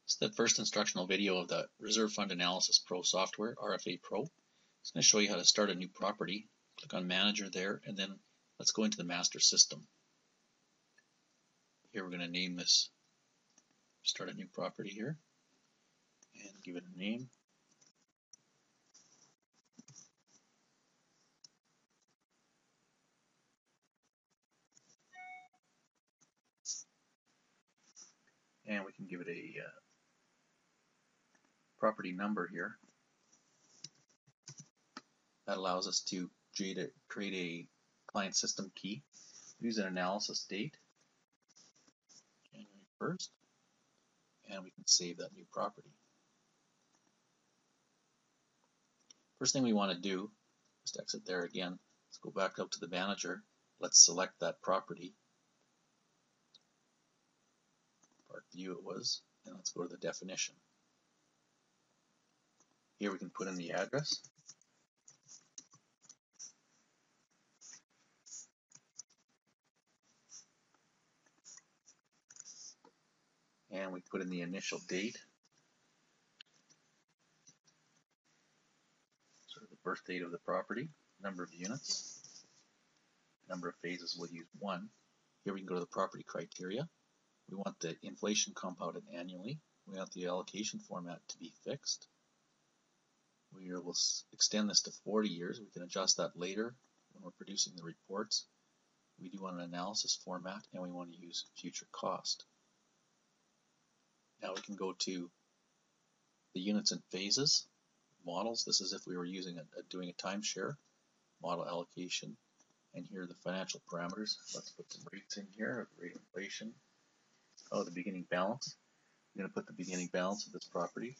This is the first instructional video of the Reserve Fund Analysis Pro software, RFA Pro. It's going to show you how to start a new property. Click on Manager there, and then let's go into the master system. Here we're going to name this, start a new property here, and give it a name. And we can give it a property number here. That allows us to create a client system key. Use an analysis date, January 1st, and we can save that new property. First thing we want to do, just exit there again. Let's go back up to the manager. Let's select that property. Part view it was, and let's go to the definition. Here we can put in the address. And we put in the initial date. Sort of the birth date of the property, number of units, number of phases, we'll use 1. Here we can go to the property criteria. We want the inflation compounded annually. We want the allocation format to be fixed. We will extend this to 40 years. We can adjust that later when we're producing the reports. We do want an analysis format, and we want to use future cost. Now we can go to the units and phases, models. This is if we were using doing a timeshare, model allocation, and here are the financial parameters. Let's put some rates in here, rate of inflation. Oh, the beginning balance. I'm going to put the beginning balance of this property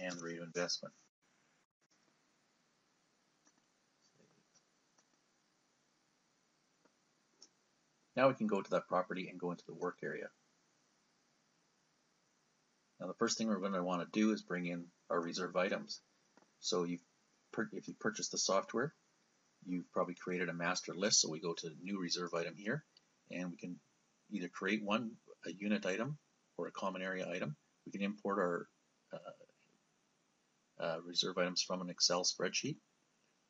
and the rate of investment. Now we can go to that property and go into the work area. Now the first thing we're going to want to do is bring in our reserve items. So if you purchase the software, you've probably created a master list. So we go to new reserve item here, and we can either create a unit item or a common area item. We can import our reserve items from an Excel spreadsheet,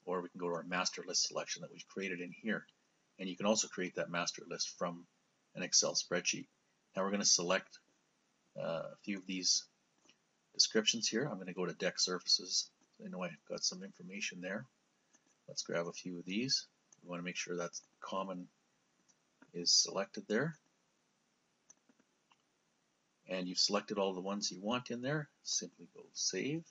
or we can go to our master list selection that we've created in here. And you can also create that master list from an Excel spreadsheet. Now we're going to select a few of these descriptions here. I'm going to go to deck surfaces. I know I've got some information there. Let's grab a few of these. We want to make sure that common is selected there. And you've selected all the ones you want in there. Simply go save.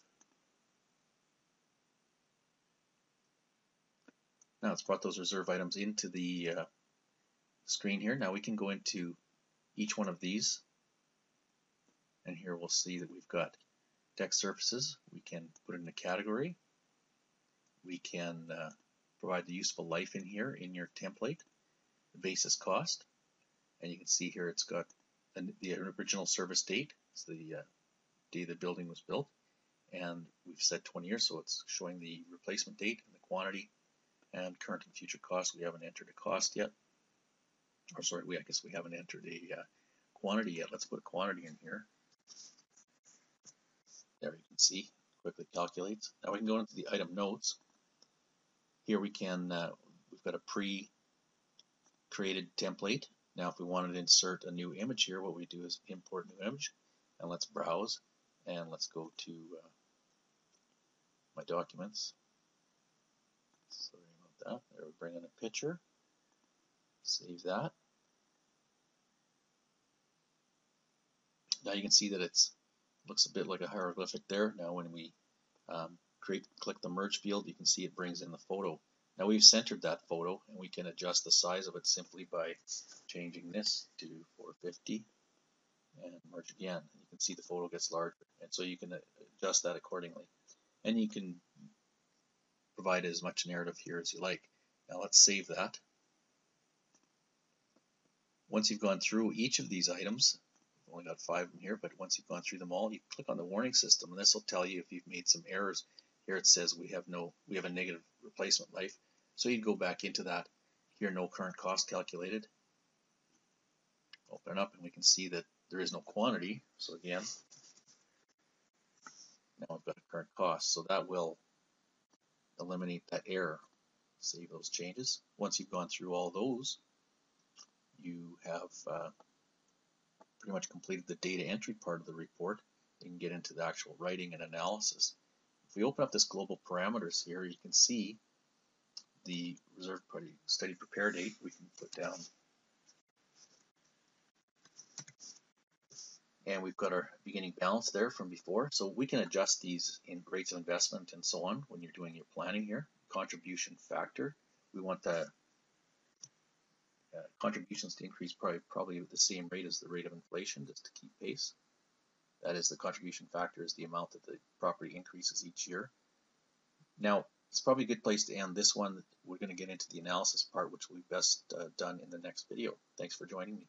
Now it's brought those reserve items into the screen here. Now we can go into each one of these, and here we'll see that we've got deck surfaces. We can put in a category. We can provide the useful life in here in your template, the basis cost, and you can see here it's got the original service date. It's the day the building was built, and we've said 20 years, so it's showing the replacement date and the quantity and current and future costs. We haven't entered a cost yet, or sorry, I guess we haven't entered a quantity yet. Let's put a quantity in here. There you can see, quickly calculates. Now we can go into the item notes. Here we can, we've got a pre-created template. Now if we wanted to insert a new image here, what we do is import new image, and let's browse, and let's go to my documents. Sorry about that. There we bring in a picture. Save that. Now you can see that it looks a bit like a hieroglyphic there. Now when we click the merge field, you can see it brings in the photo. Now we've centered that photo, and we can adjust the size of it simply by changing this to 450 and merge again. You can see the photo gets larger, and so you can adjust that accordingly. And you can provide as much narrative here as you like. Now let's save that. Once you've gone through each of these items, we've only got 5 of them here, but once you've gone through them all, you click on the warning system, and this will tell you if you've made some errors. Here it says we have a negative replacement life, so you'd go back into that. Here, no current cost calculated. Oh, open it up and we can see that there is no quantity. So again, now we've got a current cost. So that will eliminate that error. Save those changes. Once you've gone through all those, you have pretty much completed the data entry part of the report. You can get into the actual writing and analysis. If we open up this global parameters here, you can see the reserve study prepare date. We can put down, and we've got our beginning balance there from before. So we can adjust these in rates of investment and so on when you're doing your planning here. Contribution factor, we want the contributions to increase probably at the same rate as the rate of inflation, just to keep pace. That is, the contribution factor is the amount that the property increases each year. Now, it's probably a good place to end this one. We're going to get into the analysis part, which will be best done in the next video. Thanks for joining me.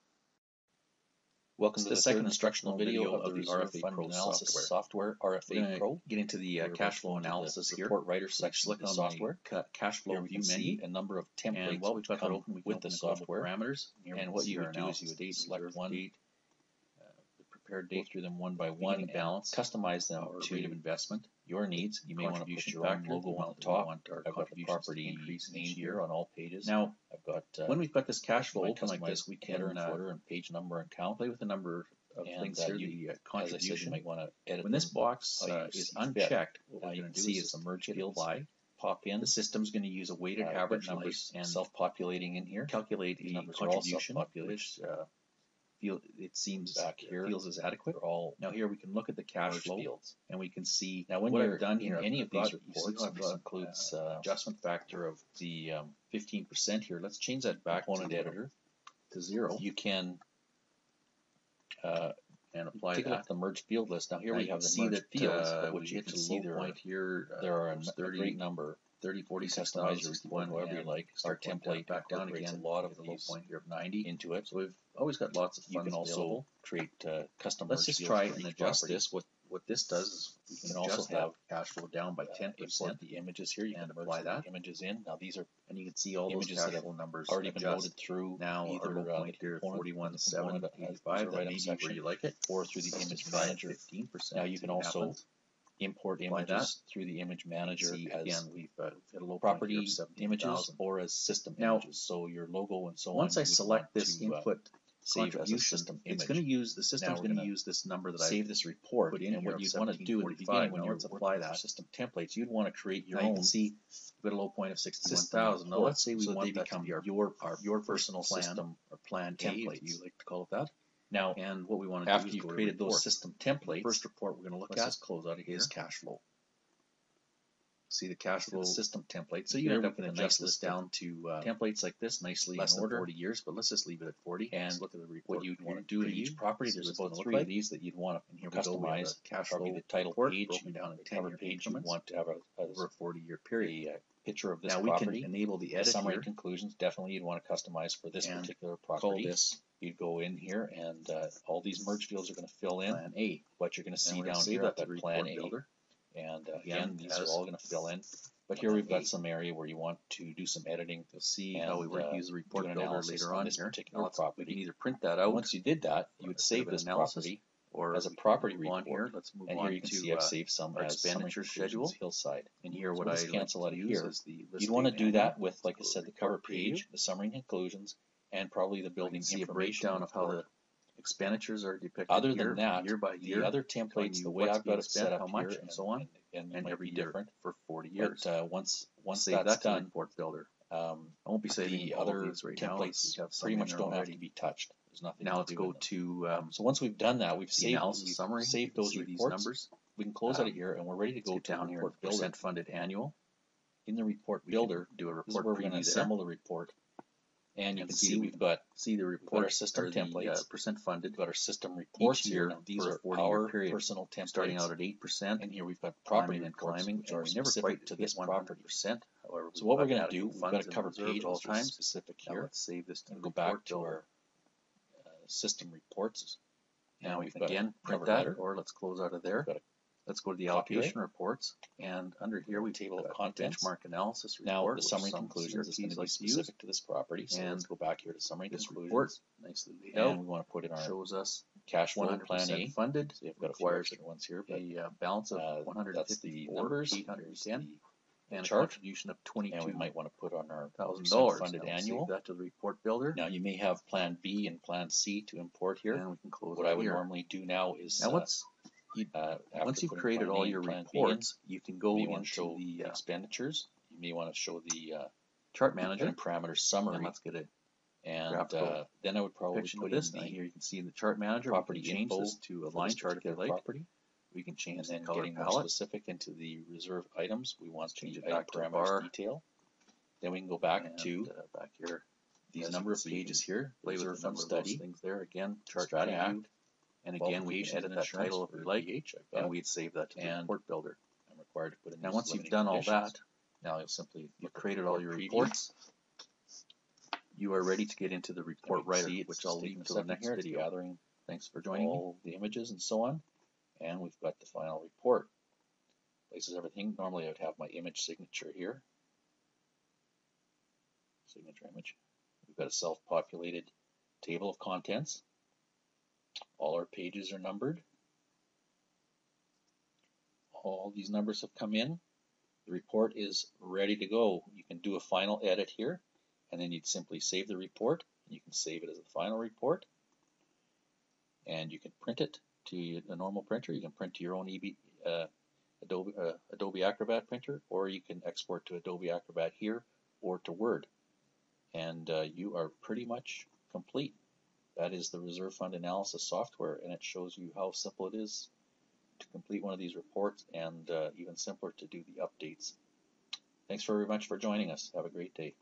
Welcome to the second instructional video of the RFA Fund Pro analysis software, RFA Pro. Get into the cash flow analysis here. Report writer section Click of the on software. the cash flow Here we view can menu. see a number of templates And while we've got that open, we can with open the the global software. parameters. And what you would do is you would select one, date, the prepared go date, through them one by one, and balance, customize them or rate of to investment, your needs. You may want to put your own factor, logo the on amount the that we top. want our I've got the contributions to property increase name each here year. on all pages. Now, I've got when we've got this cash flow my open like this, customized we header can and footer and page number and count. play with the number of And things here. you, The as I said, contribution. you might want to edit When this them box how you is see fit. unchecked, what Now we're you going can to do see is it's a just merge hit field. apply. Pop in. The system's going to use a weighted average numbers and self-populating in here. calculate These the numbers are all contribution, self-populated. which it seems Back here, feels is adequate. They're all Now here we can look at the cash merge flow fields. and we can see Now when what you're I've done in here. any I've of these got, reports, and this includes adjustment factor of the 15% here. Let's change that back component to editor to 0. You can and apply take a look that. at the merge field list. Now here Now we you have can the see merge that fields, but when what you you get to can see low point here, there are a 30, great number. 30, 40, You customize your 61, report however you like. Our template back down incorporates again. a lot of The low these point here of 90 into it. So we've always got lots of You funds can also available. create custom Let's merge just fields try for and each adjust property. this. What this does is we can also adjust have that cash flow down by 10%. Import the images here. You and can apply merge that. the images in. Now these are And you can see all those images cash that have flow numbers already been adjust. loaded through Now either our low point the here, component 41,785. That may be where you like it. or through the Let's image just try manager. 15%. Now you can also import images through the image manager see, as again, we've hit a low property point here of images 17,000. or as system Now, images. So your logo and so on. Once I you would select want this to, input save as a contribution, system it's image. going to use, the system's we're going to gonna use this number that I save this report. put in And here what of you'd want to do at the beginning when Now you're let's working apply with that. system templates, you'd want to create your Now you own can see we've got a low point of system 61,000. Now let's say we so want they that to become be our your personal plan system or plan A, templates. if you like to call it that. Now, And what we want to do after is you've go to created report. those system templates, The first report we're going to look let's at just close out of here. is cash flow. See the cash flow The system template. So you end up with a nice list down to templates like this, nicely less in than order. 40 years, but let's just leave it at 40. And let's look at the report. What you'd want to do in each property, See there's what it's about gonna look 3 like. of these that you'd want And here to we go. We have customize. a cash Probably flow the title report page, broken down in cover 10-year page, you increments want to have over a 40-year period. a picture of this Now property. we can enable the The edit summary here. and conclusions, definitely you'd want to customize for this And particular Call property. this You'd go in here and all these merge fields are going to fill in. Plan A. What you're going to see we're gonna down save here that at to that the plan report A. builder. And Again, again, these are all going to fill in. But here Plan we've got A. some area where you want to do some editing. You'll see and, how we work use the report do an builder analysis later on on this here. particular We property. can either print that out. Once you did that, you would Let's save do an this analysis, property or as a we can property move on report. here. Let's move And on here you can to see I've saved some our as summary expenditure conclusions, schedule. Hillside. And here So what we'll I just like cancel to out of use here. is the You'd want to do that with, like I said, the cover page, the summary and conclusions, and probably the building see a information breakdown of how the report. expenditures are depicted Other here, than that, year by year, the other telling templates, you the way what's I've got being it set spent, up how much, here, and so on, and and might every be year different. for 40 years. But once Save that's that to the done, report builder. I won't be saving the all other of these right now. templates We have some pretty in much there don't have already. to be touched. There's nothing Now to let's do go with them. to So once we've done that, we've the saved, analysis summary. saved You can those see these reports. numbers. We can close out of here, and we're ready to go Get to down the here report at builder. percent funded annual. In the report We builder, can do a this is report where we're going to preview there. assemble the report. And you can see we've got the report our system or the, templates. percent funded. We've got our system reports Each year here. Now, these for are a 40-year our period, personal templates. starting out at 8%. And here we've got property climbing and reports, climbing, which and are we never specific quite to hit this property. 100%. However, So what we're going to do, we've got a cover page at all which is times. specific Now here. let's save this to And the go back report to builder. our system reports. Now And we we've can got again a print cover that, letter. or let's close out of there. We've got Let's go to the Copyright. allocation reports, and under here we Table of got contents. benchmark analysis report. Now the which summary some conclusions is going to CRPs be like to use. specific to this property. So let's And go back here to summary This conclusions. report, nicely laid And out, we want to put in our shows us cash flow plan 100% A. funded. So you've got a few Requires extra ones here, but a balance of that's the numbers. 154,810 and a chart. contribution of And we might want to put on our $22,000 funded Now we'll annual. Save that to the report builder. Now you may have plan B and plan C to import here. And we can close What it I would here. normally do now is Now once you've created all your reports, you can go into the expenditures. You may want to show the chart manager parameter summary. And let's get it. And then I would probably put in this. Now here you can see in the chart manager, property we can change info this to a line chart if you like. Property. We can change And the then color getting more palette. specific into the reserve items, we want Change the it back to parameters bar. detail. Then we can go back to back here. these As number you of can see, pages here. Play with Reserve the number fund of those study. things there. Again, chart Strata view. Act. And again, we can edit that title if we like, and we'd save that to the report builder. I'm required to put in. Now, once you've done all that, now you'll simply you've created all your reports. You are ready to get into the report writer, which I'll leave to the next video. Gathering Thanks for joining me. All the images and so on, and we've got the final report. Places everything. Normally, I would have my image signature here. Signature image. We've got a self-populated table of contents. All our pages are numbered. All these numbers have come in. The report is ready to go. You can do a final edit here, and then you'd simply save the report. You can save it as a final report, and you can print it to a normal printer. You can print to your own Adobe Acrobat printer, or you can export to Adobe Acrobat here or to Word. And you are pretty much complete. That is the reserve fund analysis software, and it shows you how simple it is to complete one of these reports, and even simpler to do the updates. Thanks very much for joining us. Have a great day.